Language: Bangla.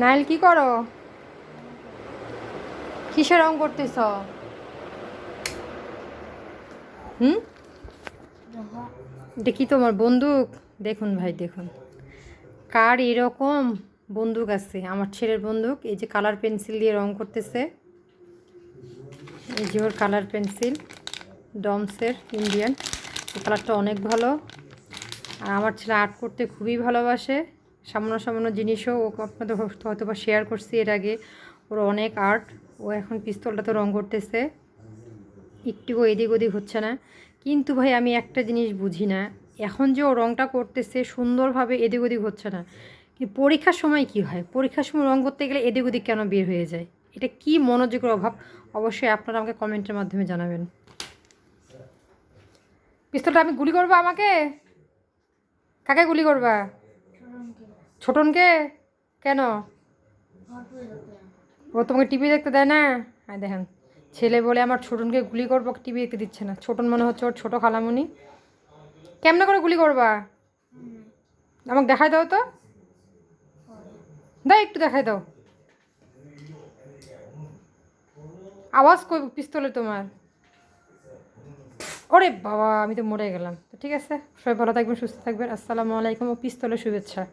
নাইল কি করো? কিসের রং করতেছ? হুম, এটা কি তোমার বন্দুক? দেখুন ভাই, দেখুন কার এরকম বন্দুক আছে। আমার ছেলের বন্দুক। এই যে কালার পেন্সিল দিয়ে রং করতেছে। এই যে ওর কালার পেন্সিল, ডমসের ইন্ডিয়ান। এই কালারটা অনেক ভালো। আর আমার ছেলে আর্ট করতে খুবই ভালোবাসে। সামান্য সামান্য জিনিসও ও আপনাদের হয়তো বা শেয়ার করছি এর আগে। ওর অনেক আর্ট। ও এখন পিস্তলটাতে রং করতেছে। একটুও এদিক ওদিক হচ্ছে না। কিন্তু ভাই আমি একটা জিনিস বুঝি না, এখন যে ও রংটা করতেছে সুন্দরভাবে এদিক ওদিক হচ্ছে না, কিন্তু পরীক্ষার সময় কি হয়? পরীক্ষার সময় রং করতে গেলে এদিক ওদিক কেন বের হয়ে যায়? এটা কি মনোযোগের অভাব? অবশ্যই আপনারা আমাকে কমেন্টের মাধ্যমে জানাবেন। পিস্তলটা আমি গুলি করবো আমাকে? কাকে গুলি করবা? ছোটনকে? কেন? ও তোমাকে টিভি দেখতে দেয় না? হ্যাঁ দেখেন, ছেলে বলে আমার ছোটনকে গুলি করবো, টিভি দেখতে দিচ্ছে না। ছোটন মনে হচ্ছে ওর ছোটো খালামুনি। কেমনে করে গুলি করবা? আমাকে দেখাই দাও তো, দাও একটু দেখাই দাও। আওয়াজ কই পিস্তলে তোমার? ওরে বাবা, আমি তো মরে গেলাম। তো ঠিক আছে, সবাই ভালো থাকবেন, সুস্থ থাকবেন। আসসালামু আলাইকুম ও পিস্তলের শুভেচ্ছা।